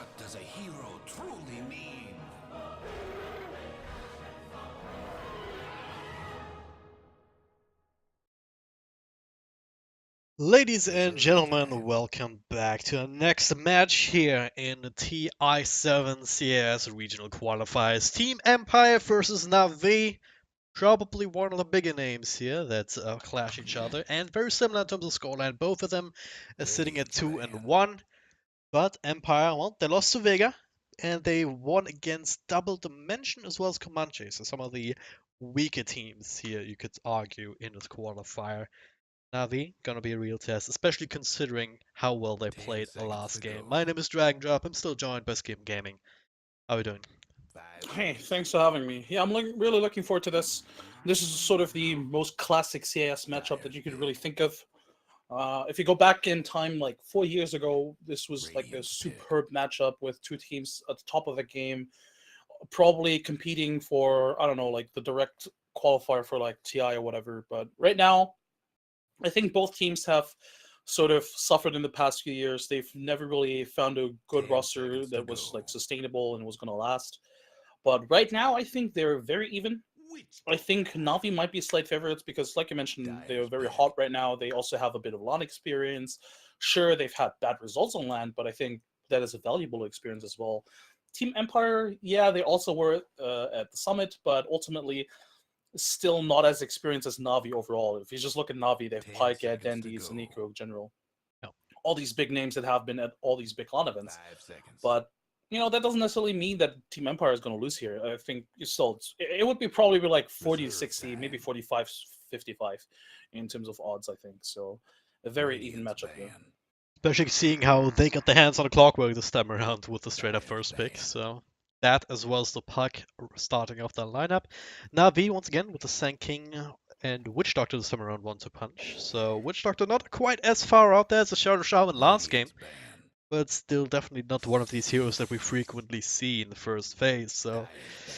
What does a hero truly mean? Ladies and gentlemen, welcome back to our next match here in the TI7 CIS regional qualifiers. Team Empire versus Navi. Probably one of the bigger names here that clash each other, and very similar in terms of scoreline. Both of them are sitting at 2 and 1, but Empire, well, they lost to Vega, and they won against Double Dimension as well as Comanche. So some of the weaker teams here, you could argue, in this qualifier. Navi, gonna be a real test, especially considering how well they 10 played the seconds last to game. go. My name is Dragon Drop. I'm still joined by Skim Gaming. How are we doing? 5 Hey, seconds. thanks for having me. Yeah, I'm really looking forward to this. This is sort of the most classic CIS matchup that you could really think of. If you go back in time, like 4 years ago, this was like a Radiant pit. superb matchup with two teams at the top of the game, probably competing for, I don't know, like the direct qualifier for like TI or whatever. But right now, I think both teams have sort of suffered in the past few years. They've never really found a good 10 roster seconds to that was go. like sustainable and was going to last. But right now, I think they're very even. Witch I think Doctor Navi might be slight favorites because, like you mentioned, they're dives very back. hot right now. They also have a bit of LAN experience. Sure, they've had bad results on LAN, but I think that is a valuable experience as well. Team Empire, yeah, they also were at the summit, but ultimately still not as experienced as Navi overall. If you just look at Navi, they have 10 Pyke, seconds to Dandy, go. Zaniko, General, No. all these big names that have been at all these big LAN events. 5 seconds. But that doesn't necessarily mean that Team Empire is going to lose here. I think it would be probably be like 40 to Reserve 60, maybe time. 45 55 in terms of odds, I think. So a very even Radiant's matchup here. ban. Especially seeing how they got their hands on the clockwork this time around with the straight up Dives first pick. ban. So that as well as the puck starting off that lineup. Navi once again with the Sand King and Witch Doctor this time around one to punch. So Witch Doctor not quite as far out there as the Shadow Shaman last game, Radiant's ban. but still definitely not one of these heroes that we frequently see in the first phase. So Dives ban.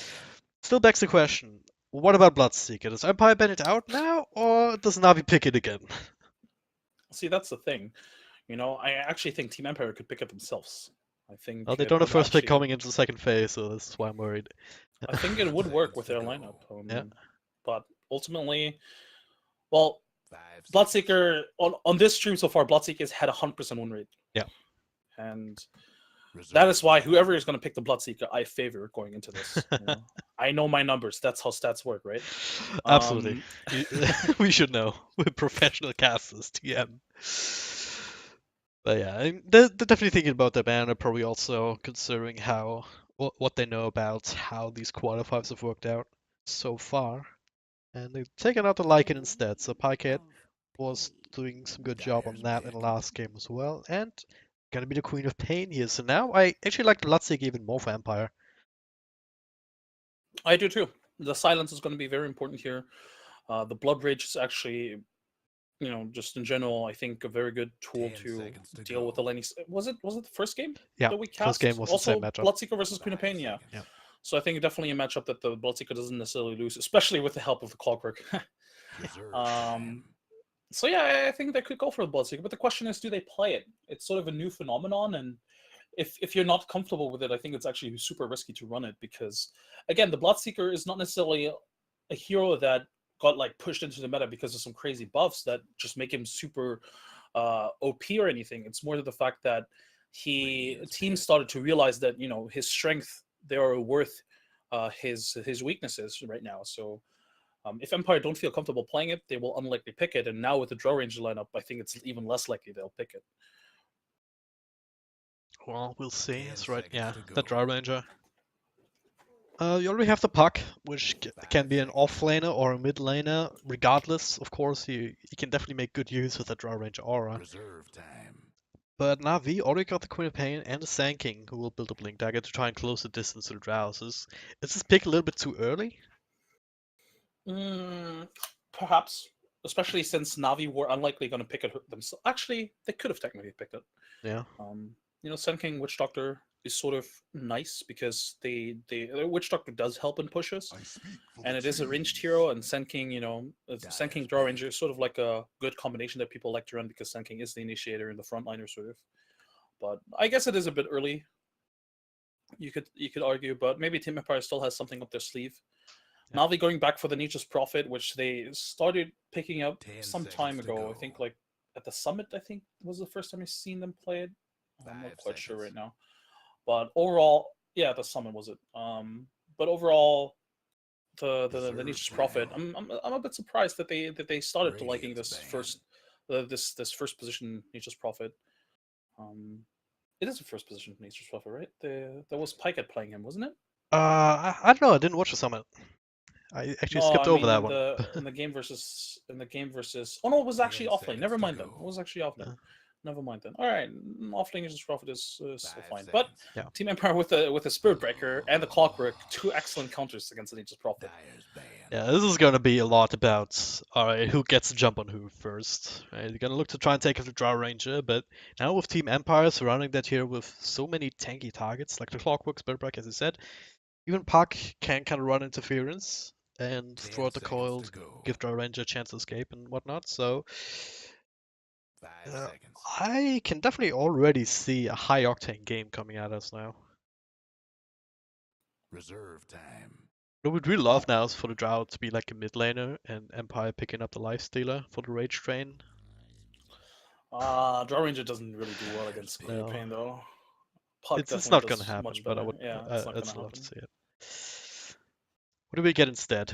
still begs the question, what about Bloodseeker? Does Empire ban it out now, or does Navi pick it again? See, that's the thing. I actually think Team Empire could pick it themselves. I Well, think they it don't have would first pick actually. coming into the second phase, so that's why I'm worried. I think it 10 would work seconds with to their lineup. go. Yeah, But ultimately, well, 5 seconds. Bloodseeker on this stream so far, Bloodseeker has had a 100% win rate, yeah, and that is Reserve why whoever time. is going to pick the Bloodseeker, I favor going into this. I know my numbers. That's how stats work, right? absolutely. Um, We should know. We're professional casters, TM. But yeah, they're definitely thinking about their ban. They're probably also considering how what they know about how these qualifiers have worked out so far, and they've taken out the Lycan instead. So Pycat was doing some good job on Dyer's that in the pit. last game as well, and gonna be the Queen of Pain here. So now I actually like the Lutzig even more for Empire. I do too. The silence is going to be very important here. The Blood Rage is actually, just in general, I think a very good tool 10 to seconds to deal with the go. laning. Was it the first game Yeah, that we first game cast? was the same Also, matchup. Bloodseeker versus Queen of 5 Pain. Yeah. Yeah. seconds. So I think definitely a matchup that the Bloodseeker doesn't necessarily lose, especially with the help of the Clockwork. Reserve um, time. so yeah, I think they could go for the Bloodseeker, but the question is, do they play it? It's sort of a new phenomenon, and if you're not comfortable with it, I think it's actually super risky to run it because, again, the Bloodseeker is not necessarily a hero that got like pushed into the meta because of some crazy buffs that just make him super OP or anything. It's more to the fact that Radiant's teams pit. started to realize that his strength they are worth his weaknesses right now. So if Empire don't feel comfortable playing it, they will unlikely pick it. And now with the draw range lineup, I think it's even less likely they'll pick it. Well, we'll see. 10 That's right. seconds Yeah, to the go. Dry Ranger. You already have the puck, which can 5 be an seconds. off laner or a mid laner. Regardless, of course, you can definitely make good use of the Dry Ranger aura. Reserve time. But Navi already got the Queen of Pain and the Sand King, who will build a Blink Dagger to try and close the distance to the Drows. Is this pick a little bit too early? Mm, Perhaps, especially since Navi were unlikely going to pick it themselves. Actually, they could have technically picked it. Yeah. Sun King Witch Doctor is sort of nice because the Witch Doctor does help in pushes, I speak for the and it is a ranged trees. hero. And Sun King, Sun King Dyer's Draw Ranger ban. is sort of like a good combination that people like to run because Sun King is the initiator and the frontliner, sort of. But I guess it is a bit early. you could argue, but maybe Team Empire still has something up their sleeve. Yeah. Navi going back for the Nature's Prophet, which they started picking up 10 some seconds time to ago. I go. think like at the summit. I think was the first time I've seen them play it. I'm not 5 quite sure seconds. right now, but overall, yeah, the summit was it. But overall, the Reserve Nature's Prophet. time. I'm a bit surprised that they started to liking Radiant's this ban. first this first position Nature's Prophet. Um, it is a first position Nature's Prophet, right? There was Pyket playing him, wasn't it? I don't know. I didn't watch the summit. I actually No, skipped I over mean that one. in the game versus Oh no, it was 10 actually offlane. Never seconds to mind then. It go. was actually offlane. Uh, Never mind then. All right, offlane Nature's Prophet is still 5 fine, but seconds. Yeah. Team Empire with a Spirit Breaker and the Clockwork, two excellent counters against the Nature's Prophet. Dyer's ban. Yeah, this is gonna be a lot about alright, who gets the jump on who first. Right? You're gonna look to try and take out the Drow Ranger, but now with Team Empire surrounding that here with so many tanky targets, like the Clockwork, Spiritbreak, as you said, even Puck can kind of run interference and 10 throw out the seconds coil, to go. give Drow Ranger a chance to escape and whatnot. So 5 uh, seconds. I can definitely already see a high octane game coming at us now. Reserve time. What we'd really love now is for the Drow to be like a mid laner and Empire picking up the life stealer for the rage train. Draw Ranger doesn't really do well against Queen of No. Pain though. Puck It's definitely not gonna does happen, much but I better. would Yeah, it's not I'd gonna still love to happen. see it. What do we get instead?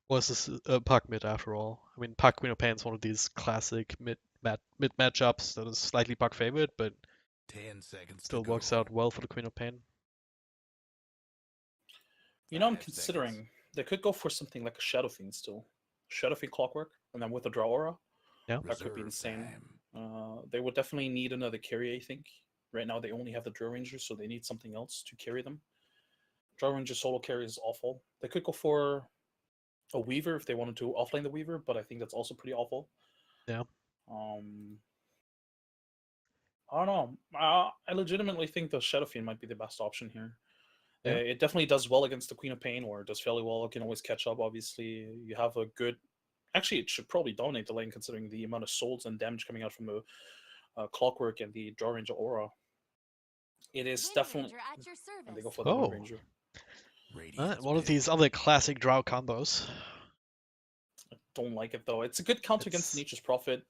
Was this Puck mid after all? I mean, Puck Queen of Pain is one of these classic mid matchups that is slightly Puck favorite, but 10 seconds still to go. works out well for the Queen of Pain. You know, I'm 5 considering seconds. they could go for something like a Shadow Fiend still. Shadow Fiend Clockwork, and then with a Draw Aura. Yeah. That could be Reserve insane. time. They would definitely need another carry, I think. Right now they only have the Draw Ranger, so they need something else to carry them. Draw Ranger solo carry is awful. They could go for a Weaver if they wanted to offlane the Weaver, but I think that's also pretty awful. Yeah. Um, I don't know. I legitimately think the Shadow Fiend might be the best option here. Yeah. It definitely does well against the Queen of Pain, or does fairly well. It can always catch up. Obviously, you have a good. Actually, it should probably dominate the lane considering the amount of souls and damage coming out from the Clockwork and the Draw Ranger aura. It is Wind definitely, Ranger at your and they service. go for the Wind Oh, Ranger. Radiant's one of ban. these other classic Drow combos. Don't like it though. It's a good counter against It's Nature's Prophet,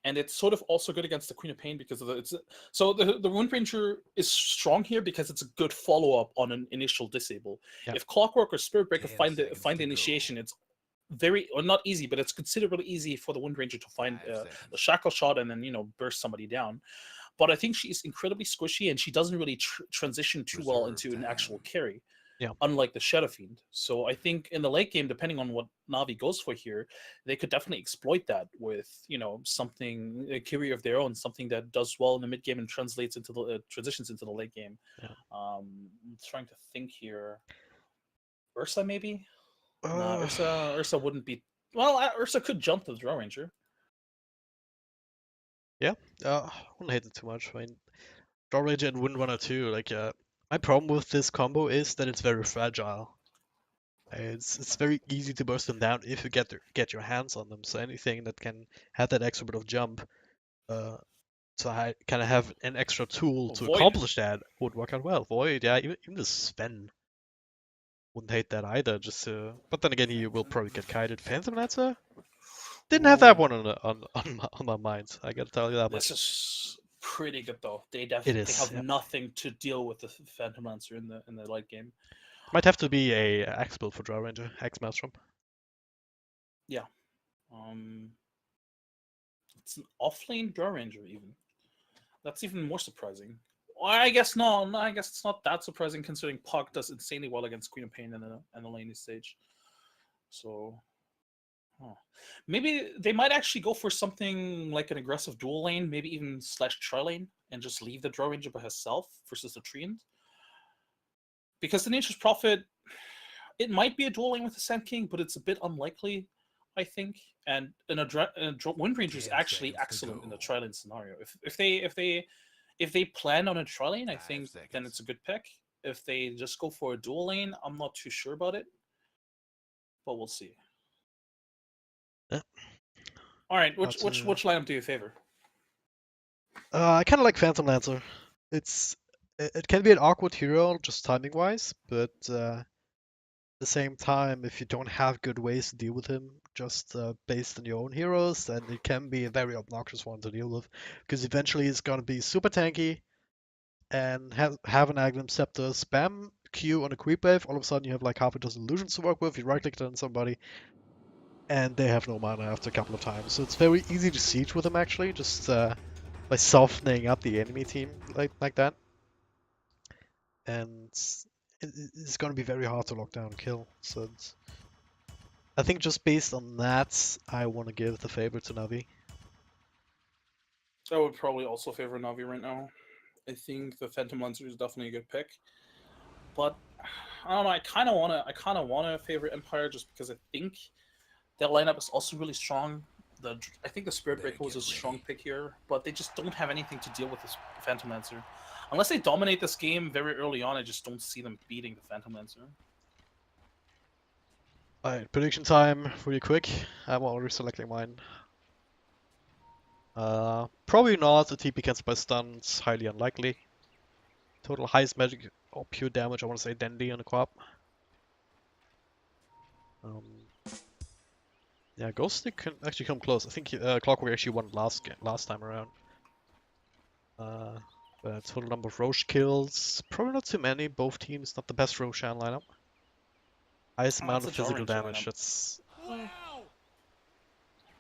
and it's sort of also good against the Queen of Pain because of the Wind Ranger is strong here because it's a good follow up on an initial disable. Yeah. If Clockwork or Spirit Breaker 10 find the seconds find to the go. initiation, it's very or not easy, but it's considerably easy for the Wind Ranger to find 5 the seconds. shackle shot and then burst somebody down. But I think she's incredibly squishy and she doesn't really transition too well Reserve into an actual time. carry. Yeah. Unlike the Shadow Fiend. So I think in the late game, depending on what Navi goes for here, they could definitely exploit that with, something, a carry of their own, something that does well in the mid game and translates into the transitions into the late game. Yeah. I'm trying to think here. Ursa maybe? Nah, uh, Ursa wouldn't be. Well, Ursa could jump to the Draw Ranger. yeah. I wouldn't hate it too much. I mean, Draw Ranger and Windrunner too. Like, my problem with this combo is that it's very fragile. It's very easy to burst them down if you get your hands on them. So anything that can have that extra bit of jump, so I kind of have an extra tool to Void. accomplish that would work out well. Void, yeah, even the Sven wouldn't hate that either. But then again, he will probably get kited. Phantom Lancer didn't have that Ooh, one on my mind. I gotta tell you that this much. is pretty good though. They It definitely is. have Yeah. nothing to deal with the Phantom Lancer in the late game. Might have to be a Axe build for Drow Ranger, Axe Maelstrom. Yeah. It's an offlane Draw Ranger even. That's even more surprising. Well, I guess no, I guess it's not that surprising considering Puck does insanely well against Queen of Pain in the laning stage. So, maybe they might actually go for something like an aggressive dual lane, maybe even slash tri lane, and just leave the Draw Ranger by herself versus the Treant. Because the Nature's Prophet, it might be a dual lane with the Sand King, but it's a bit unlikely, I think. And Wind Ranger is 10 actually seconds to excellent in the go. tri lane scenario. If they plan on a tri lane, I 5 think then seconds. it's a good pick. If they just go for a dual lane, I'm not too sure about it, but we'll see. Yeah. All right, That's, which lineup do you favor? I kind of like Phantom Lancer. It's it can be an awkward hero just timing-wise, but at the same time, if you don't have good ways to deal with him, just based on your own heroes, then it can be a very obnoxious one to deal with, because eventually it's gonna be super tanky and have an Agnum Scepter, spam Q on a creep wave, all of a sudden you have like half a dozen illusions to work with, you right-click on somebody, and they have no mana after a couple of times. So it's very easy to siege with them actually, just by softening up the enemy team like that. And it's going to be very hard to lock down and kill. So I think just based on that, I want to give the favor to Navi. I would probably also favor Navi right now. I think the Phantom Lancer is definitely a good pick, but I don't know. I kind of wanna favor Empire just because I think their lineup is also really strong. I think the Spirit Breaker was a strong pick here, but they just don't have anything to deal with this Phantom Lancer. Unless they dominate this game very early on, I just don't see them beating the Phantom Lancer. Alright, prediction time, really quick. I'm already selecting mine. Probably not. The TP cancels by stun. It's highly unlikely. Total highest magic or pure damage, I want to say Dandy on the co-op. Yeah, Ghost Stick can actually come close. I think Clockwork actually won last time around. But total number of Roche kills, probably not too many. Both teams not the best Roshan lineup. Highest amount of It's a physical Jarvan damage. lineup. That's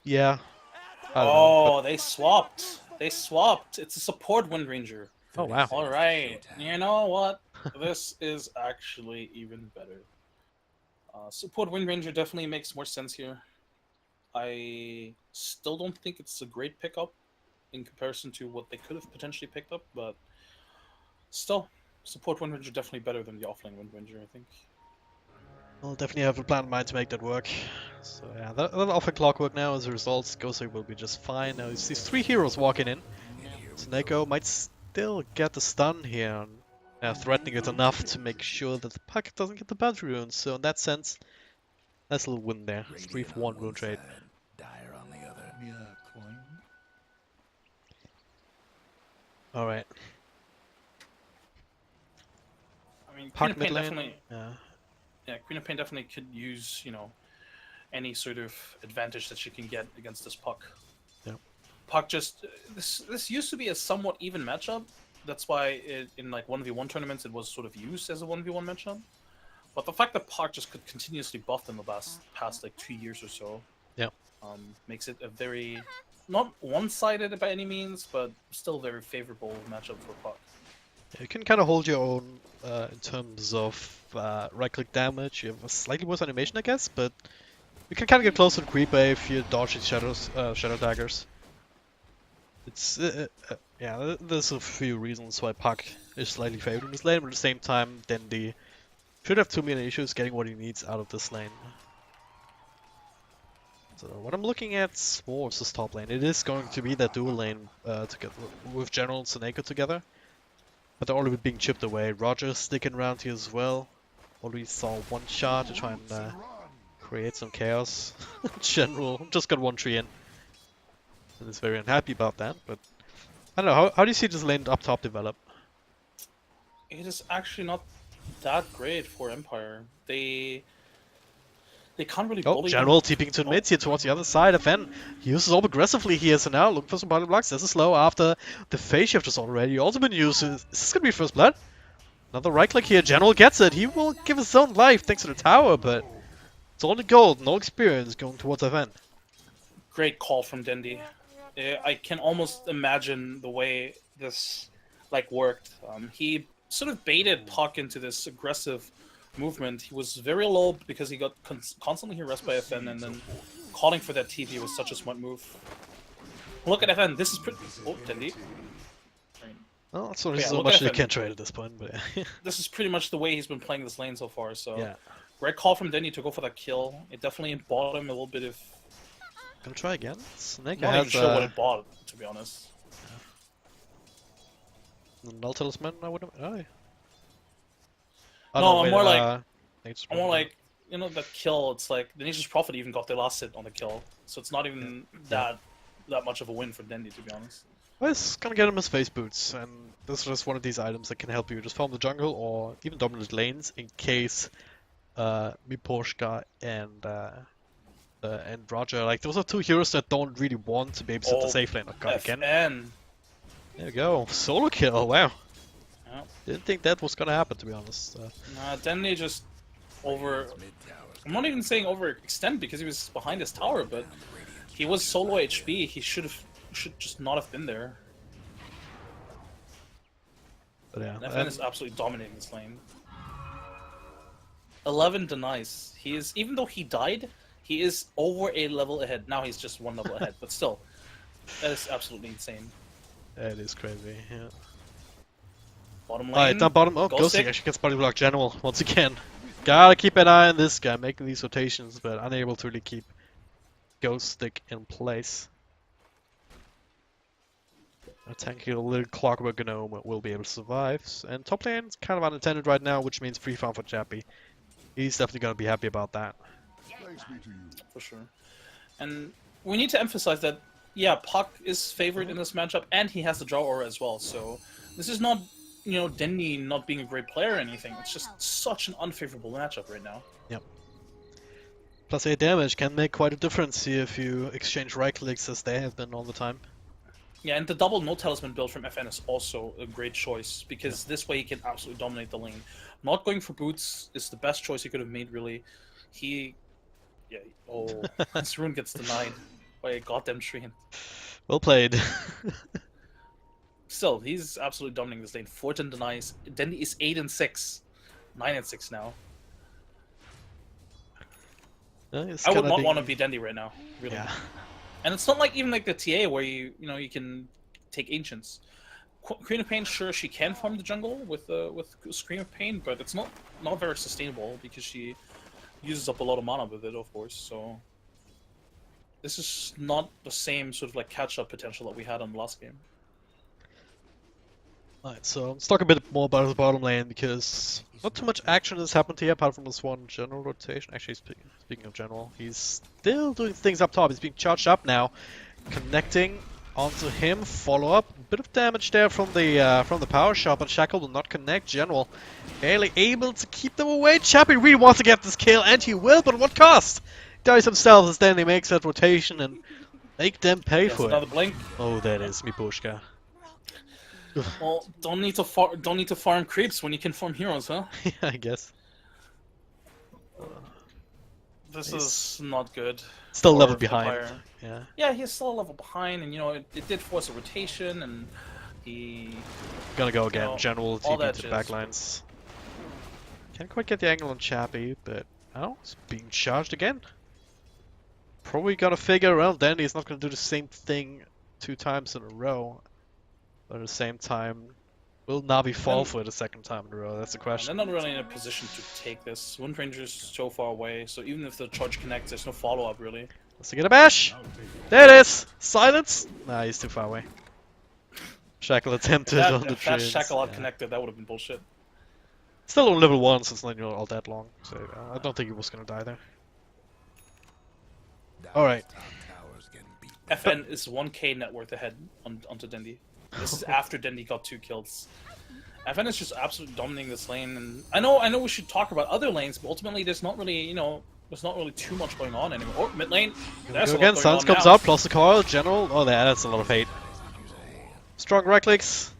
yeah. I don't know. Oh, they swapped. They swapped. It's a support Wind Ranger. Oh wow. All right. You know what? This is actually even better. Support Wind Ranger definitely makes more sense here. I still don't think it's a great pickup in comparison to what they could have potentially picked up, but still, support Wind Ranger definitely better than the offlane Wind Ranger, I think. I'll definitely have a plan in mind to make that work. So yeah, that'll offer Clockwork now as a result. Ghostwave will be just fine. Now these three heroes walking in. Snako might still get the stun here, threatening it enough to make sure that the puck doesn't get the boundary runes. So in that sense, nice little win there. It's 3 for 1 rune trade. Dire on the other. Alright. I mean, Queen Puck of Pain mid lane. definitely, Yeah. Queen of Pain definitely could use, any sort of advantage that she can get against this puck. Yeah. Puck just this used to be a somewhat even matchup. That's why in like 1v1 tournaments it was sort of used as a 1v1 matchup. But the fact that Puck just could continuously buff them the past like 2 years or so, Yeah. makes it a very not one-sided by any means, but still very favorable matchup for Puck. You can kind of hold your own in terms of right-click damage. You have a slightly worse animation, I guess, but you can kind of get closer to creep if you dodge these shadow daggers. It's yeah, there's a few reasons why Puck is slightly favored in this lane, but at the same time, Dendi should have too many issues getting what he needs out of this lane. So what I'm looking at more is this top lane. It is going to be that dual lane together with General and Seneko together. But they're already being chipped away. Roger's sticking around here as well. Already saw one shot to try and create some chaos. General just got one tree in. And is very unhappy about that, but I don't know, how do you see this lane up top develop? It is actually not that great for Empire. They can't really bully General them. TPing to mid here towards the other side. Aven uses all aggressively here, so now looking for some body blocks. This is slow after the phase shift has already also been used. Is this gonna be first blood? Another right click here. General gets it. He will give his own life thanks to the tower, but it's only gold, no experience going towards Aven. Great call from Dendi. I can almost imagine the way this worked. He sort of baited Puck into this aggressive movement. He was very low because he got constantly harassed by FN, and then calling for that TP was such a smart move. Look at FN. This is pretty. Oh, Dendi. Well, that's only so much you can trade at this point, but this is pretty much the way he's been playing this lane so far. So yeah. Great call from Denny to go for that kill. It definitely bought him a little bit of. Gonna try again. Snake I'm not even sure what it bought, to be honest. Null talisman, I wouldn't. Oh. No, I'm more like that kill. It's like the Nature's Prophet even got the last hit on the kill, so it's not even that much of a win for Dendi, to be honest. Well, it's gonna get him his face boots, and this is just one of these items that can help you just farm the jungle or even dominate lanes in case Miposhka and Roger, like those are two heroes that don't really want to babysit the Oh, safe lane. Oh god, again. FN. There we go, solo kill. Wow, Yeah. didn't think that was gonna happen, to be honest. Nah, then they just over. Mid tower's I'm not even saying overextend because he was behind his tower, but he was solo HP. He should just not have been there. But yeah, FN is absolutely dominating this lane. 11 denies. He is, even though he died, he is over a level ahead. Now he's just one level ahead, but still, that is absolutely insane. that is crazy. Yeah. Bottom lane. Alright, down bottom. Oh, Ghost Ghosting Stick. actually gets body block general once again. Gotta keep an eye on this guy, making these rotations, but unable to really keep Ghost Stick in place. A tanky little Clockwork Gnome will be able to survive. And top lane's kind of unattended right now, which means free farm for Chappie. He's definitely gonna be happy about that. For sure. And we need to emphasize that, yeah, Puck is favored in this matchup, and he has the draw aura as well. So this is not, Denny not being a great player or anything. It's just such an unfavorable matchup right now. Yep. Plus 8 damage can make quite a difference here if you exchange right clicks as they have been all the time. Yeah, and the double no talisman build from FN is also a great choice because this way he can absolutely dominate the lane. Not going for boots is the best choice he could have made, really. This rune gets denied by a goddamn treant. Well played. Still, he's absolutely dominating this lane. 14 denies. Dendy is 8 and 6, 9 and 6 now. I would not want to be Dendy right now, really. Yeah. And it's not like even like the TA where you can take ancients. Queen of Pain, sure, she can farm the jungle with Scream of Pain, but it's not very sustainable because she uses up a lot of mana with it, of course. So this is not the same sort of like catch-up potential that we had on the last game. Alright, so let's talk a bit more about the bottom lane because not too much action has happened here apart from this one general rotation. Actually, speaking of general, he's still doing things up top. He's being charged up now, connecting onto him. Follow up, a bit of damage there from the power shot, but Shackle will not connect. General barely able to keep them away. Chappie really wants to get this kill, and he will, but at what cost? He dies himself as then he makes that rotation and make them pay That's for another it. blink. Oh, that is Miposhka. Well, don't need to farm creeps when you can farm heroes, huh? Yeah, I guess. This is not good. Still for level behind. Vampire. Yeah. Yeah, he's still a level behind, and it did force a rotation, and he. Gonna go again. know, General all TP that to jizz. backlines. Can't quite get the angle on Chappie, but oh, it's being charged again. Probably gonna figure, well, then he's not gonna do the same thing 2 times in a row. But at the same time, will Navi fall for it a second time in a row? That's the And question. they're not really in a position to take this. Wind Ranger's so far away, so even if the charge connects, there's no follow-up, really. Let's get a bash! There it is! Silence! Nah, he's too far away. Shackle attempted on the If that trees. Shackle had Yeah. connected, that would have been bullshit. Still on level 1, so it's not all that long. So I don't think he was gonna die there. Alright. Top tower's getting beat. FN is 1k net worth ahead onto Dendi. This is after Dendi got 2 kills. FN is just absolutely dominating this lane, and I know we should talk about other lanes, but ultimately there's not really too much going on anymore. Oh, mid lane, there's a lot Again, going Suns on comes now. up, plus the coil, General. Oh, that's a lot of hate. Strong right clicks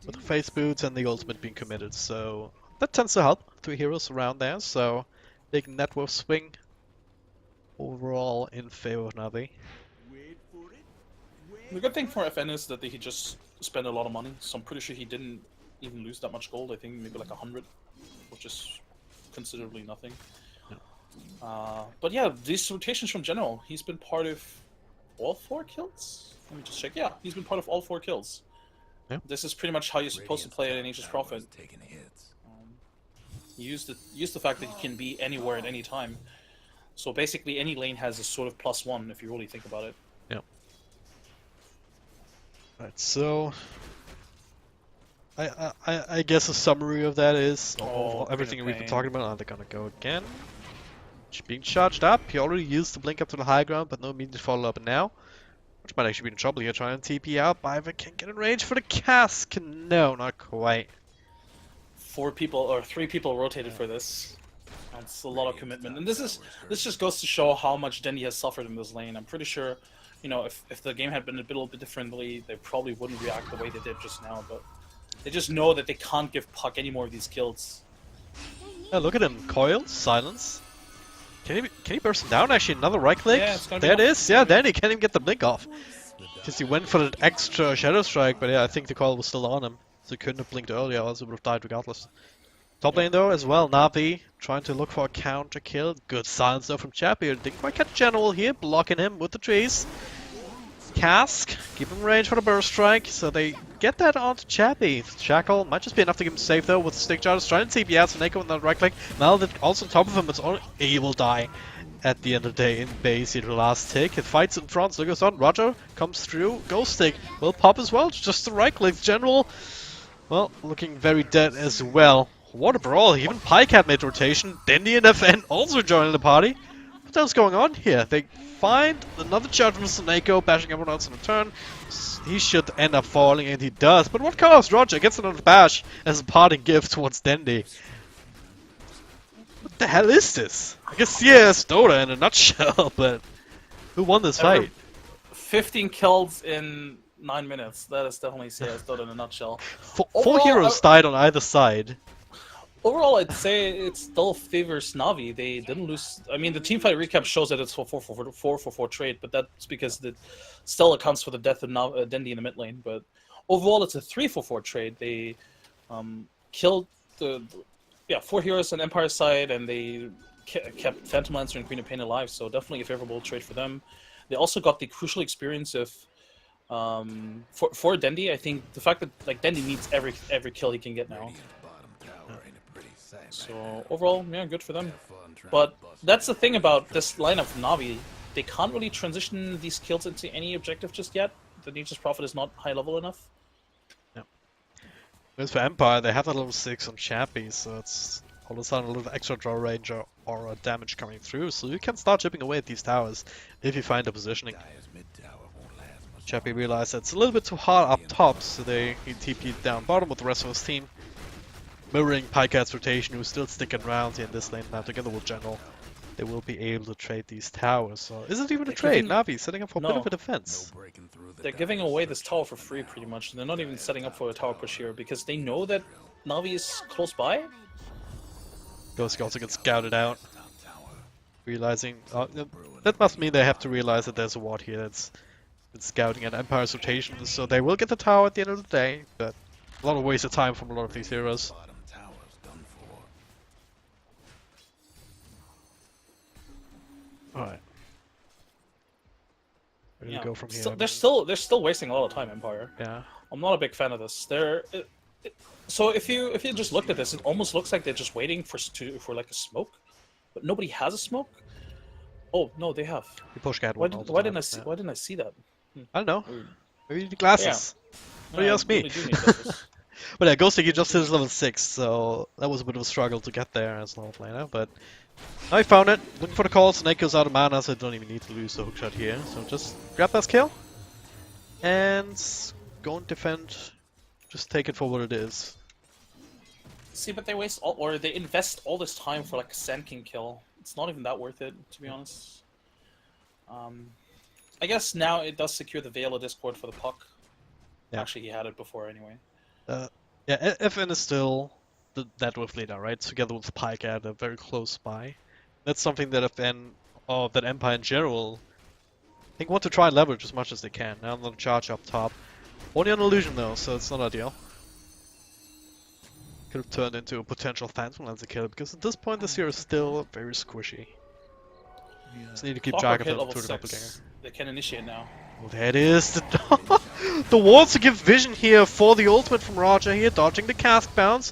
with the face boots and the ultimate being committed, so that tends to help. 3 heroes around there, so big net worth swing overall in favor of Navi. The good thing for FN is that he just spent a lot of money, so I'm pretty sure he didn't even lose that much gold. I think maybe like 100, which is considerably nothing. But yeah, these rotations from General, he's been part of all 4 kills? Let me just check. Yeah, he's been part of all 4 kills. Yeah. This is pretty much how you're supposed to play it in Nature's Prophet. Taking hits. Use the fact that he can be anywhere at any time. So basically any lane has a sort of +1 if you really think about it. Yep. Right, so I guess a summary of that is everything we've been pain. talking about. They're gonna go again. Being charged up. He already used the blink up to the high ground, but no immediate follow up now. Which might actually be in trouble here, trying to TP out. Biva can get in range for the cask. No, not quite. 4 people or 3 people rotated for this. That's a lot of commitment, and this just goes to show how much Dendy has suffered in this lane. I'm pretty sure, you know, if the game had been a little bit differently, they probably wouldn't react the way they did just now. But they just know that they can't give Puck any more of these kills. Yeah, look at him. Coil, silence. Can he burst him down? Actually, another right click. Yeah, it's gonna be There it off. is. Yeah, then he can't even get the blink off. Because he went for that extra Shadow Strike, but yeah, I think the coil was still on him. So he couldn't have blinked earlier, else he would have died regardless. Top lane though, as well, Navi trying to look for a counter kill. Good silence though from Chappie. Didn't quite catch General here, blocking him with the trees. Cask, keep him in range for the burst strike, so they get that onto Chappie. Shackle might just be enough to give him safe though with the stick charges. Trying to TP out, so Neko with the right click. Now that also on top of him, it's only he will die at the end of the day in base. Here, the last tick. It fights in front, so goes on. Roger comes through. Ghost stick will pop as well. Just the right click. General, well, looking very dead as well. What a brawl. Even Pycat made rotation. Dendy and FN also joining the party. What the hell's going on here? They find another charge from Snako, bashing everyone else in return. He should end up falling, and he does. But what cost? Roger gets another bash as a parting gift towards Dendy. What the hell is this? I guess CIS Dota in a nutshell, but who won this fight? 15 kills in 9 minutes. That is definitely CS Dota in a nutshell. Four heroes died on either side. Overall, I'd say it still favors Navi. They didn't lose. I mean, the teamfight recap shows that it's 4-4 trade, but that's because it still accounts for the death of Dendy in the mid lane. But overall, it's a 3-4 trade. They killed the 4 heroes on Empire side, and they kept Phantom Lancer and Queen of Pain alive. So definitely a favorable trade for them. They also got the crucial experience of for Dendy. I think the fact that like Dendy needs every kill he can get now. So overall, yeah, good for them. But that's the thing about this line of Navi. They can't really transition these kills into any objective just yet. The Nature's Prophet is not high level enough. Yeah. As for Empire, they have that level 6 on Chappie, so it's all of a sudden a little extra draw range or damage coming through. So you can start chipping away at these towers if you find the positioning. Chappie realized that it's a little bit too hard up top, so he TP'd down bottom with the rest of his team. Mirroring Pycat's rotation, who's still sticking around here in this lane now, together with General. They will be able to trade these towers. So is it even a trade? Navi setting up for a bit of a defense. They're giving away this tower for free, pretty much. They're not even setting up for a tower push here because they know that Navi is close by. Ghost also gets scouted out. Realizing that must mean they have to realize that there's a ward here that's scouting at Empire's rotation. So they will get the tower at the end of the day, but a lot of waste of time from a lot of these heroes. Alright. Where do we go from here? They're still wasting a lot of time, Empire. Yeah. I'm not a big fan of this. So if you just looked at this, it almost looks like they're just waiting for like a smoke, but nobody has a smoke. Oh no, they have. You push Cat Why didn't I see that? I don't know. Maybe you need glasses. Yeah. What do you ask me? But yeah, Ghosty, he just hit level 6, so that was a bit of a struggle to get there as an old laner, but now he found it. Looking for the call, Snake goes out of mana, so I don't even need to lose the hookshot here. So just grab that kill, and go and defend. Just take it for what it is. See, but they they invest all this time for like a Sand King kill. It's not even that worth it, to be honest. I guess now it does secure the Veil of Discord for the Puck. Yeah. Actually, he had it before anyway. Yeah, FN is still the Networth leader, right? Together with Pycat, they're very close by. That's something that FN, or that Empire in general, I think want to try and leverage as much as they can. Now another charge up top. Only on illusion though, so it's not ideal. Could have turned into a potential Phantom Lancer kill, because at this point this here is still very squishy. Just need to keep track of it through the doppelganger. They can initiate now. Well, that is the wall to give vision here for the ultimate from Roger here, dodging the cask bounce.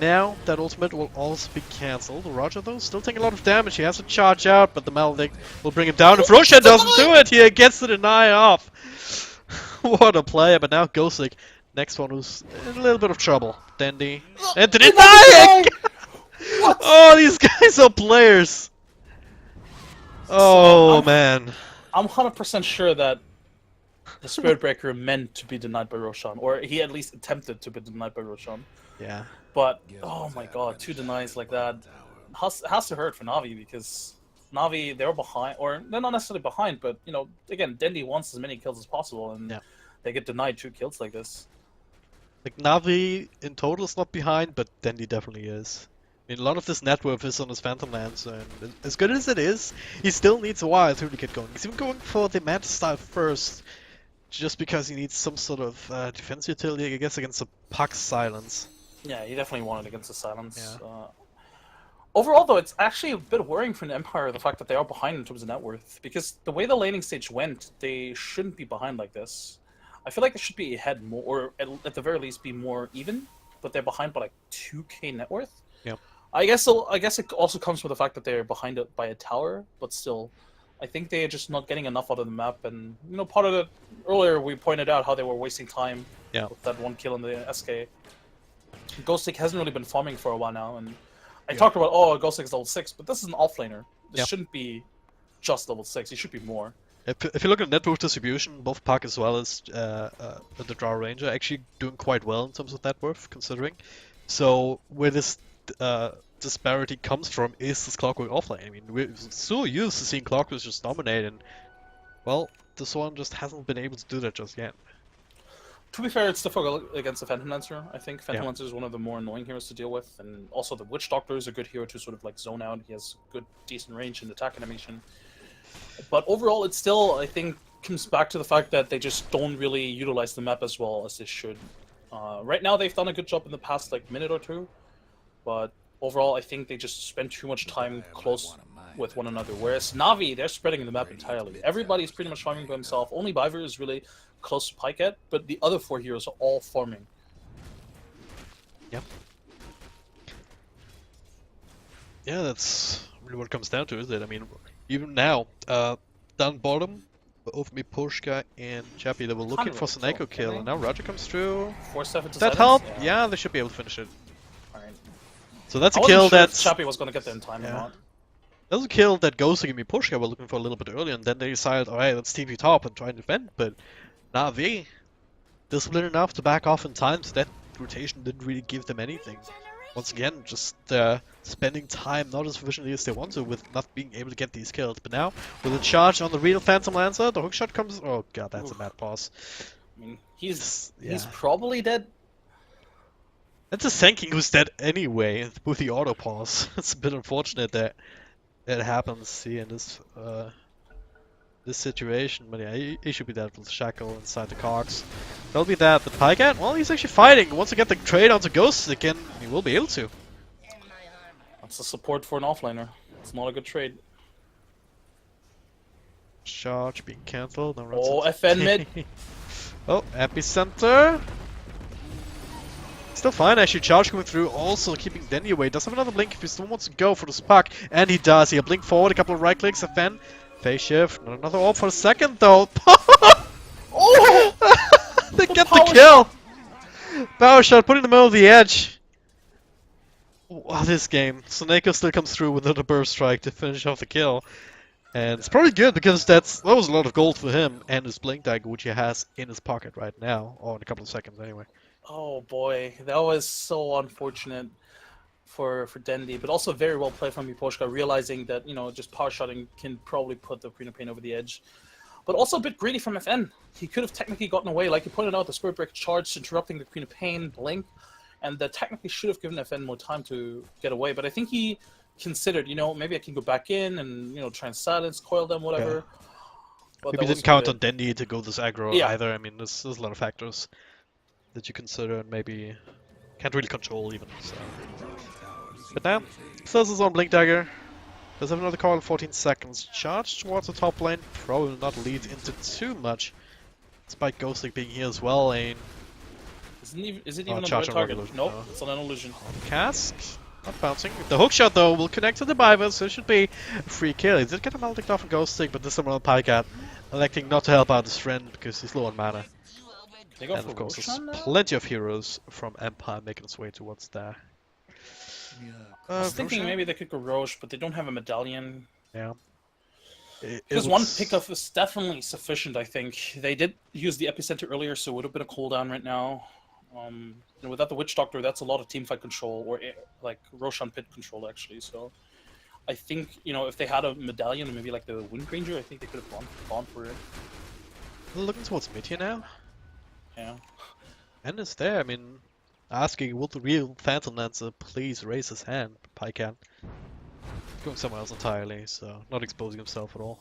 Now that ultimate will also be cancelled. Roger though still taking a lot of damage. He has to charge out, but the Maledict will bring him down. If Roshan doesn't do it here, gets the deny off. What a player, but now Ghostic, next one who's in a little bit of trouble. Dandy. And the deny! Oh, these guys are players. Oh man. I'm 100% sure that The Spirit Breaker meant to be denied by Roshan, or he at least attempted to be denied by Roshan. Yeah. But oh Guilds my have god, 2 denies penetrated like the that has to hurt for Navi, because Navi, they're behind, or they're not necessarily behind, but you know, again, Dendi wants as many kills as possible, and Yeah. they get denied 2 kills like this. Like Navi in total is not behind, but Dendi definitely is. I mean, a lot of this net worth is on his Phantom Lance, and as good as it is, he still needs a while to really get going. He's even going for the Mantis style first, just because he needs some sort of defense utility, I guess, against the Puck silence. Yeah, he definitely wanted against the silence. Yeah. Overall, though, it's actually a bit worrying for an Empire, the fact that they are behind in terms of net worth, because the way the laning stage went, they shouldn't be behind like this. I feel like they should be ahead more, or at the very least be more even, but they're behind by like 2k net worth. Yep. I guess it also comes from the fact that they're behind it by a tower, but still, I think they're just not getting enough out of the map. And you know, part of it earlier we pointed out how they were wasting time with that 1 kill in the SK. Ghostic hasn't really been farming for a while now, and I talked about Ghostic is level 6, but this is an offlaner. This shouldn't be just level 6. He should be more. If you look at net worth distribution, both Puck as well as the Draw Ranger are actually doing quite well in terms of net worth, considering. So where this disparity comes from is this Clockwork offlane. I mean, we're so used to seeing Clockwork just dominate, and well, this one just hasn't been able to do that just yet. To be fair, it's difficult against the Phantom Lancer. I think Phantom Lancer is one of the more annoying heroes to deal with, and also the Witch Doctor is a good hero to sort of like zone out. He has good, decent range and attack animation. But overall, it still, I think, comes back to the fact that they just don't really utilize the map as well as they should. Right now, they've done a good job in the past like minute or two, but overall, I think they just spend too much time close with one another. Whereas Navi, they're spreading the map entirely. Everybody's pretty much farming by himself. Only Biver is really close to Pyket, but the other 4 heroes are all farming. Yep. Yeah, that's really what it comes down to, isn't it? I mean, even now, down bottom, both me, Pushka, and Chappie, they were looking for Seneko kill, and now Roger comes through. 4-7 to That help? Yeah, they should be able to finish it. Alright. So that's a kill that Chappie was going to get there in time or not. That's a kill that Ghostic and me Pushka were looking for a little bit earlier, and then they decided, alright, let's TP top and try and defend, but Navi, disciplined enough to back off in time, so that rotation didn't really give them anything. Once again, just spending time not as efficiently as they want to with not being able to get these kills. But now, with a charge on the real Phantom Lancer, the hookshot comes... Oh god, that's a mad pause. I mean, he's probably dead. That's a Senking who's dead anyway, with the auto pause. It's a bit unfortunate that it happens here in this situation, but yeah, he should be dead with Shackle inside the cogs. That'll be that, but Pycat, well, he's actually fighting. Once he get the trade onto Ghosts again, he will be able to. That's the support for an offlaner. It's not a good trade. Charge being cancelled. Oh, FN mid. Oh, Epicenter. Still fine, actually. Charge coming through, also keeping Denny away. Does have another blink if he still wants to go for the spark, and he does. He'll blink forward, a couple of right clicks, FN. Phase shift, not another orb for a second though. Oh! They get the kill! Power shot, put in the middle of the edge. Wow, this game. Seneko still comes through with another burst strike to finish off the kill. And it's probably good because that was a lot of gold for him and his blink dagger, which he has in his pocket right now, or in a couple of seconds anyway. Oh boy, that was so unfortunate for Dendi, but also very well played from Miposhka, realizing that, you know, just power shotting can probably put the Queen of Pain over the edge. But also a bit greedy from FN. He could have technically gotten away, like you pointed out, the Spirit Break charge interrupting the Queen of Pain, blink, and that technically should have given FN more time to get away. But I think he considered, you know, maybe I can go back in and, you know, try and silence, coil them, whatever. Yeah. But maybe didn't count on Dendi to go this aggro either. I mean, there's a lot of factors that you consider and maybe can't really control even. So. But now, sells his own Blink Dagger. Does have another call in 14 seconds. Charge towards the top lane, probably not lead into too much. Despite Ghostly being here as well, Lane. Is it even on the right target? Nope, it's on an illusion. Cask, not bouncing. The hookshot though will connect to the Biver, so it should be a free kill. He did get a Maledict off on Ghostly, but this time around Pycat electing not to help out his friend because he's low on mana. And of course, there's plenty of heroes from Empire making its way towards there. I was thinking maybe they could go Roche, but they don't have a medallion. Yeah. It Because one was- pickoff is definitely sufficient, I think. They did use the epicenter earlier, so it would have been a cooldown right now. And without the Witch Doctor, that's a lot of teamfight control, or like Roshan Pit control, actually. So I think, if they had a medallion, maybe like the Wind Ranger, I think they could have gone for it. Looking towards mid here now. Yeah. And it's there. I mean, asking will the real Phantom Lancer please raise his hand? Pycan. Going somewhere else entirely, so not exposing himself at all.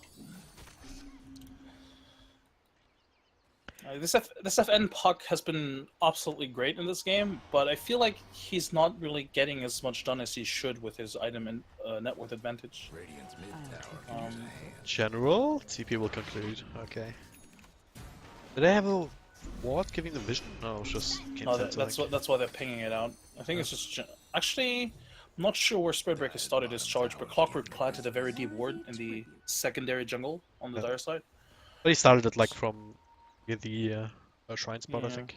This FN puck has been absolutely great in this game, but I feel like he's not really getting as much done as he should with his item and net worth advantage. Radiant's mid tower can use a hand. General, TP will conclude. Okay. Do they have a ward giving the vision? No, it's just No, that's why they're pinging it out. I think it's just actually. I'm not sure where Spreadbreaker started his charge, but Clockwork planted a very deep ward in the secondary jungle on the dire side. But he started it like from near the shrine spot, I Yeah. think.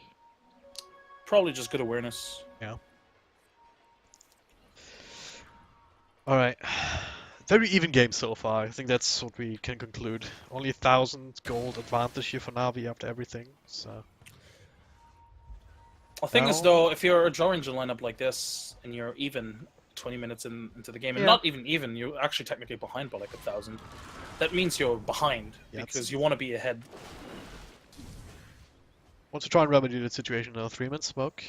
Probably just good awareness. Yeah. Alright. Very even game so far. I think that's what we can conclude. Only 1,000 gold advantage here for Navi after everything, so... The thing is, Now- though, if you're a draw ranger lineup like this, and you're even 20 minutes into the game, and Yeah. not even, you're actually technically behind by like 1,000, that means you're behind, Yeah, because you want to be ahead. Want to try and remedy the situation now. 3-man smoke.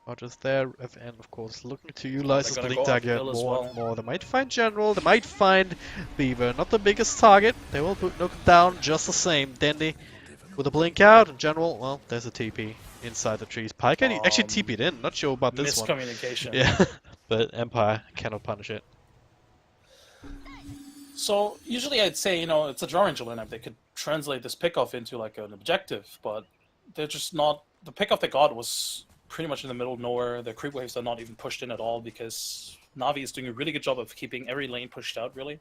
Rogers there, FN of course looking to utilize his They're gonna blink go dagger uphill as more well. and more. They might find General, they might find Beaver. Not the biggest target. They will knock him down just the same. Dandy with a blink out. General, well, there's a TP inside the trees. Pike actually TP'd in. Not sure about this one. Miscommunication. Yeah, but Empire cannot punish it. So usually I'd say, it's a draw ranger lineup. They could translate this pickoff into like an objective, but they're just not. The pickoff they got was pretty much in the middle of nowhere. The creep waves are not even pushed in at all because Navi is doing a really good job of keeping every lane pushed out, really.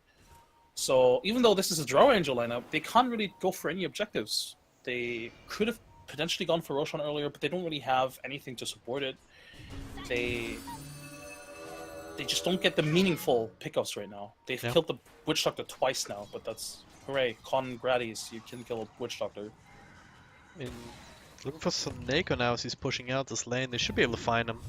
So even though this is a draw ranger lineup, they can't really go for any objectives. They could have potentially gone for Roshan earlier, but they don't really have anything to support it. They just don't get the meaningful pickups right now. They've Yeah. killed the Witch Doctor twice now, but that's hooray, congratis, you can kill a Witch Doctor. I mean, looking for Snako now as he's pushing out this lane. They should be able to find him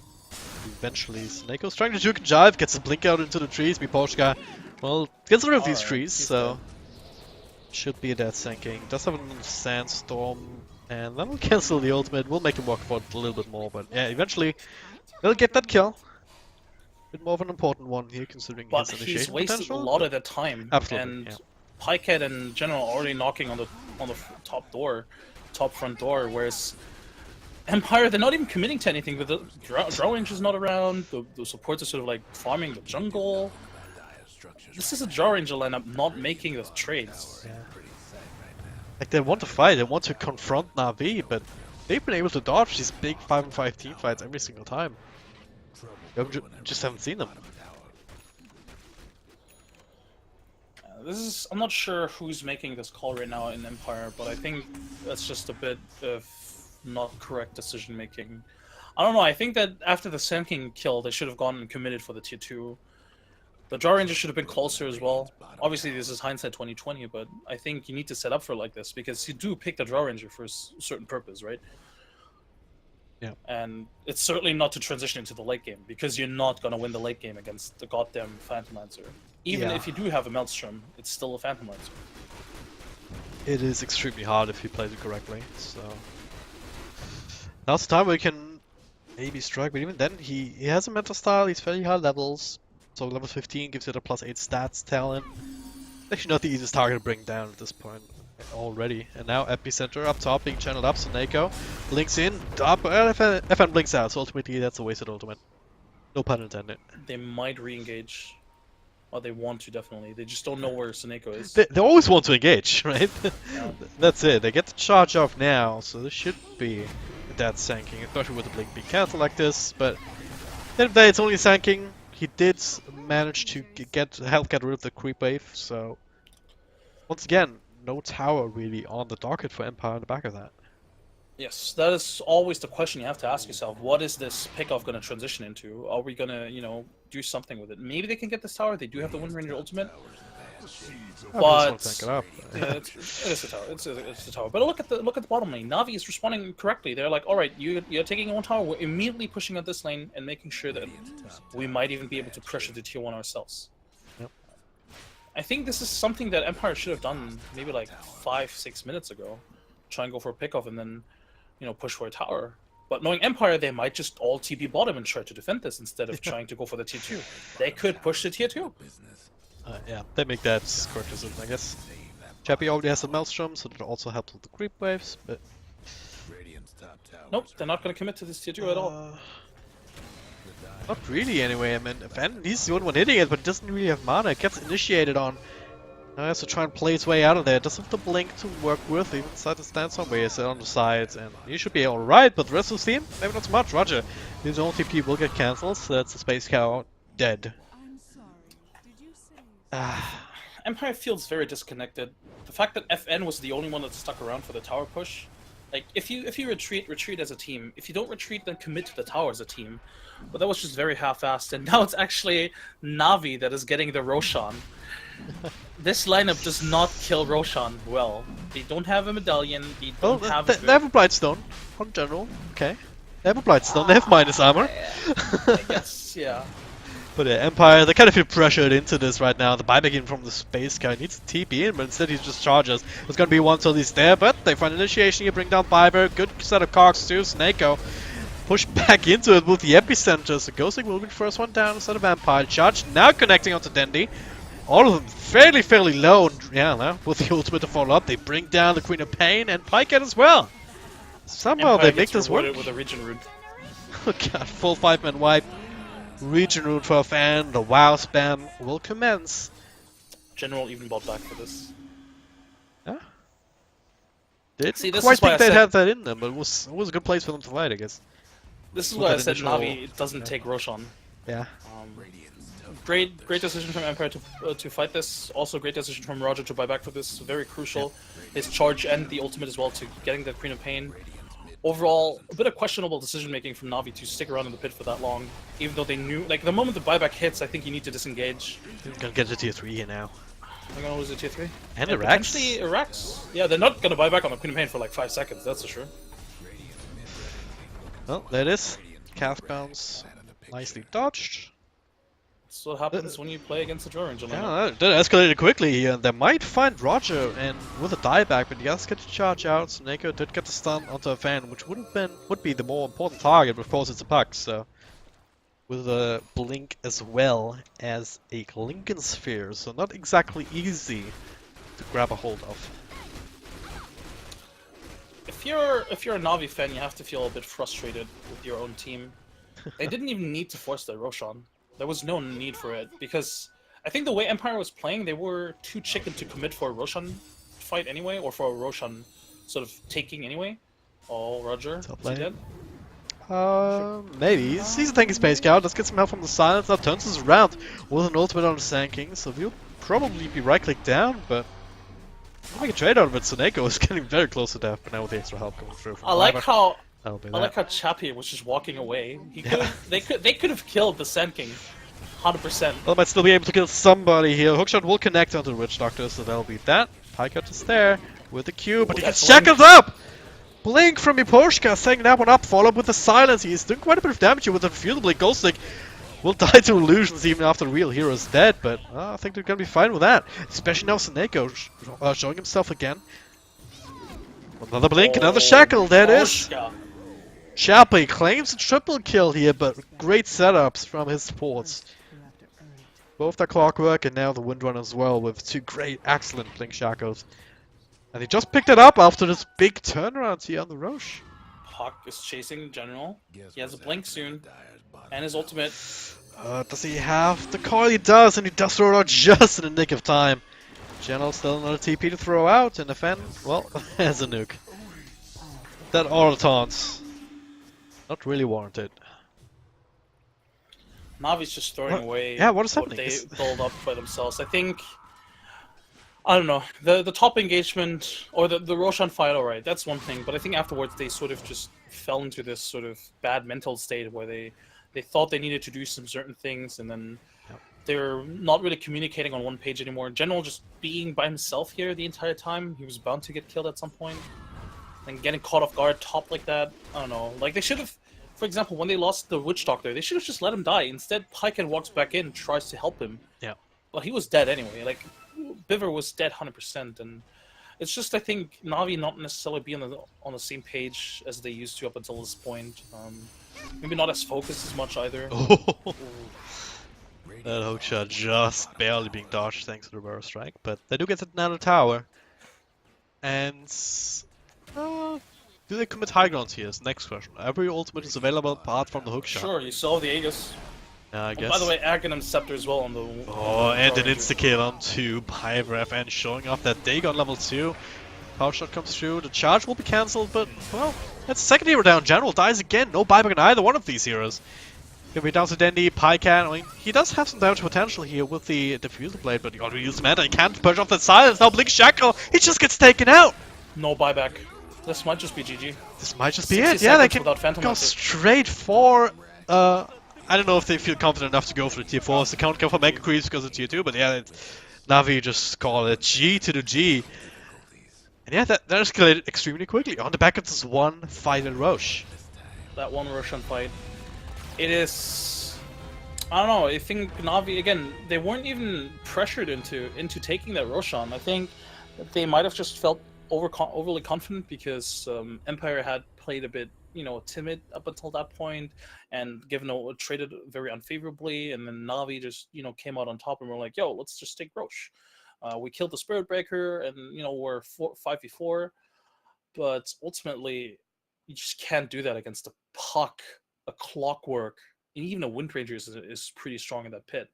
eventually. Snako's trying to juke and jive, gets a blink out into the trees. Miposhka, well, gets rid of these Alright, trees, he's so should be a dead sinking. Does have a sandstorm, and that will cancel the ultimate. We'll make him walk for it a little bit more, but yeah, eventually they'll get that kill. Bit more of an important one here, considering But his he's initiation wasted potential. a lot of the time. Absolutely, And yeah. Pikehead and General are already knocking on the top front door, whereas Empire, they're not even committing to anything. But the draw range is not around. The supports are sort of like farming the jungle. Dire structures This is a draw ranger lineup not making the trades. Yeah. pretty set right now. Like they want to fight, they want to confront Navi, but they've been able to dodge these big 5-on-5 team fights every single time. You just haven't seen them. I'm not sure who's making this call right now in Empire, but I think that's just a bit of not correct decision making. I don't know, I think that after the Sand King kill, they should have gone and committed for the tier 2. The Draw Ranger should have been closer as well. Obviously, this is hindsight 2020, but I think you need to set up for like this, because you do pick the Draw Ranger for a certain purpose, right? Yeah. And it's certainly not to transition into the late game, because you're not going to win the late game against the goddamn Phantom Lancer. Even Yeah. if you do have a Maelstrom, it's still a Phantom Lancer. It is extremely hard if he plays it correctly, so... Now's the time where he can maybe strike, but even then, he has a mental style, he's fairly high levels. So level 15 gives it a +8 stats talent. Actually not the easiest target to bring down at this point already. And now Epicenter up top being channeled up, Snako blinks in, up, FN blinks out, so ultimately that's a wasted ultimate. No pun intended. They might re-engage. Or they want to, definitely. They just don't know where Seneko is. They always want to engage, right? Yeah. That's it, they get the charge off now, so this should be a dead sanking, especially with the blink being cancelled like this, but at the end of the day it's only sanking. He did manage to help get rid of the creep wave, so once again, no tower really on the docket for Empire on the back of that. Yes, that is always the question you have to ask yourself. What is this pickoff going to transition into? Are we going to, do something with it? Maybe they can get this tower. They do have the Wind Ranger ultimate. I But just want to tank it yeah, up. it's a tower. It's a tower. But look at the bottom lane. Navi is responding correctly. They're like, all right, you're taking one tower. We're immediately pushing at this lane and making sure that we might even be able to pressure the tier 1 ourselves. Yep. I think this is something that Empire should have done maybe like 5-6 minutes ago. Try and go for a pickoff and then, push for a tower. But knowing Empire, they might just all TP bottom and try to defend this instead of trying to go for the tier 2. They could push the tier 2. Yeah, they make that correct decision, I guess. Chappie already has the Maelstrom, so that also helps with the creep waves, but... Nope, they're not going to commit to this tier 2 at all. Not really, anyway. I mean, Van, he's the only one hitting it, but doesn't really have mana. It gets initiated on. Now he has to try and play his way out of there. Doesn't have the blink to work with, even inside the stand somewhere. He's on the sides, and he should be alright, but the rest of the team, maybe not so much. Roger, his own TP will get cancelled, so that's the Space Cow dead. Empire feels very disconnected. The fact that FN was the only one that stuck around for the tower push, like if you retreat as a team. If you don't retreat, then commit to the tower as a team. But that was just very half-assed, and now it's actually Navi that is getting the Roshan. This lineup does not kill Roshan well. They don't have a medallion. They don't have. They have a Blightstone, in general. Okay, they have a Blightstone. They have minus armor. I guess, yeah. But Empire, they kind of feel pressured into this right now. The buyback in from the Space Guy needs to TP in, but instead he just charges. There's gonna be one till he's there, but they find initiation here, bring down Buyback. Good set of cogs too. Snakeo push back into it with the epicenter. So Ghosting will be the first one down instead of Empire. Charge now connecting onto Dendy. All of them fairly low. And, yeah, now with the ultimate to follow up, they bring down the Queen of Pain and Pikehead as well. Somehow Empire they make this work. with a region root. Oh god, full 5-man wipe. Region route for a fan, the WoW spam will commence. General even bought back for this. Yeah. Didn't See, this quite is why think I they'd said- have that in them, but it was a good place for them to fight, I guess. This is With why I that said initial- Navi doesn't take Roshan. Yeah. Great decision from Empire to fight this. Also, great decision from Roger to buy back for this. Very crucial. His charge and the ultimate as well to getting the Queen of Pain. Overall, a bit of questionable decision making from Navi to stick around in the pit for that long, even though they knew, like, the moment the buyback hits, I think you need to disengage. Gonna get to tier 3 here now. They're gonna lose the tier 3. And Iraq. Potentially Iraq's. Yeah, they're not gonna buy back on the Queen of Pain for like 5 seconds, that's for sure. Well, there it is. Cast bounce. Nicely dodged. That's what happens when you play against the Draw Engine. Yeah, that escalated quickly here. They might find Roger and with a dieback, but he does get to charge out. Snako did get the stun onto a fan, which would be the more important target, but of course it's a puck, so with a blink as well as a Lincoln Sphere, so not exactly easy to grab a hold of. If you're a Navi fan, you have to feel a bit frustrated with your own team. They didn't even need to force the Roshan. There was no need for it, because I think the way Empire was playing, they were too chicken to commit for a Roshan fight anyway, or for a Roshan sort of taking anyway. Oh, Roger, is he dead? Maybe. He's a tanky Space Scout. Let's get some help from the silence. Now turns this around with an ultimate on the Sand King, so we'll probably be right-click down, but we'll make a trade out of it. Soneko is getting very close to death, but now with the extra help coming through from I like Wyvern, how that'll be I that. like how Chappie was just walking away. He could they could have killed the Sand King, 100%. Well, might still be able to kill somebody here. Hookshot will connect onto the Witch Doctor, so that'll be that. Pikehead is there with the Q, but he gets that's shackled up! Blink from Iposhka, setting that one up, followed with the silence. He's doing quite a bit of damage here with the Refusably. Ghostic will die to illusions even after the real hero is dead, but I think they're gonna be fine with that. Especially now Snako showing himself again. Another blink, another shackle, there it is! Oshka. Chappie claims a triple kill here, but great setups from his supports. Both the Clockwork and now the Windrunner as well, with two great, excellent blink shackles. And he just picked it up after this big turnaround here on the Roche. Hawk is chasing General. He has a blink soon, and his ultimate. Does he have the coil? He does, and he does throw it out just in the nick of time. General still another TP to throw out, and the fan, well, has a nuke. That auto taunts. Not really warranted. Navi's just throwing What? away Yeah, what is what happening? they build up by themselves. I think, I don't know, the top engagement, or the Roshan fight, alright, that's one thing, but I think afterwards they sort of just fell into this sort of bad mental state where they they thought they needed to do some certain things, and then Yep. they're not really communicating on one page anymore. General just being by himself here the entire time. He was bound to get killed at some point. And getting caught off guard top like that, I don't know. Like, they should have, for example, when they lost the Witch Doctor, they should have just let him die. Instead, Pyken walks back in and tries to help him. Yeah. Well, he was dead anyway. Like, Biver was dead 100%, and it's just, I think, Navi not necessarily being on the same page as they used to up until this point. Maybe not as focused as much either. Oh, that hookshot just barely being dodged thanks to the reverse strike, but they do get another tower. And do they commit high ground here? Is the next question. Every ultimate is available apart from the hookshot. Sure, you still have the Aegis. I And guess. by the way, Aghanim Scepter as well on the... Oh, and an Ranger. insta-kill onto Pyrev and showing off that they got level 2. Power shot comes through, the charge will be cancelled, but, well, that's the second hero down. General dies again, no buyback on either one of these heroes. Gonna be down to Dandy, Pycan. I mean, he does have some damage potential here with the Diffuser Blade, but he already used mana, he can't push off that silence. Now Blink Shackle, he just gets taken out! No buyback. This might just be GG. This might just be 60 it, yeah, they seconds can without Phantom go Hunter. straight for, I don't know if they feel confident enough to go for the tier 4 as the count go for Mega Creeps because of tier 2, but yeah, Navi just call it G to the G. And yeah, that escalated extremely quickly on the back of this one final Roche. That one Roshan fight. It is... I don't know, I think Navi, again, they weren't even pressured into taking that Roshan. I think that they might have just felt overly confident because Empire had played a bit, you know, timid up until that point, and given traded very unfavorably, and then Navi just, you know, came out on top and were like, yo, let's just take Roche. We killed the Spirit Breaker, and, you know, we're 5v4, but ultimately, you just can't do that against a Puck, a Clockwork, and even a Wind Ranger is pretty strong in that pit.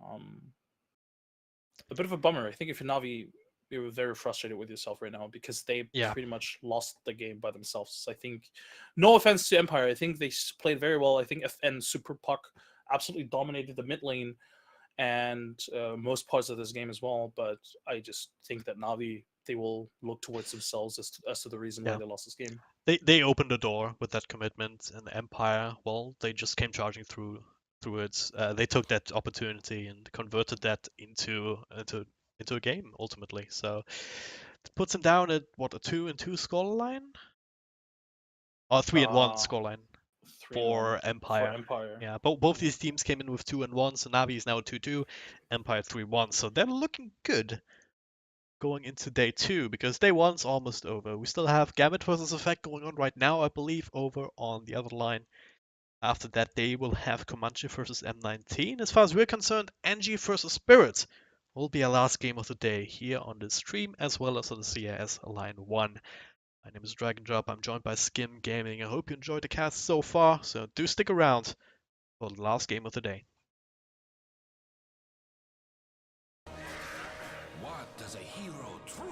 A bit of a bummer. I think if you're Navi, you're very frustrated with yourself right now because they pretty much lost the game by themselves. I think, no offense to Empire, I think they played very well. I think FN Super Puck absolutely dominated the mid lane and most parts of this game as well. But I just think that Navi, they will look towards themselves as to the reason why they lost this game. They opened the door with that commitment, and Empire, well, they just came charging through it. They took that opportunity and converted that into a game ultimately. So it puts them down at what, a 2-2 scoreline, or 3-1 scoreline for Empire. Yeah, both these teams came in with 2-1, so Navi is now 2-2, Empire 3-1. So they're looking good going into day 2, because day 1's almost over. We still have Gambit versus Effect going on right now, I believe, over on the other line. After that, they will have Comanche versus M19. As far as we're concerned, NG versus Spirit will be our last game of the day here on this stream, as well as on the CIS Line 1. My name is Dragon Drop. I'm joined by Skim Gaming. I hope you enjoyed the cast so far, so do stick around for the last game of the day. What does a hero truly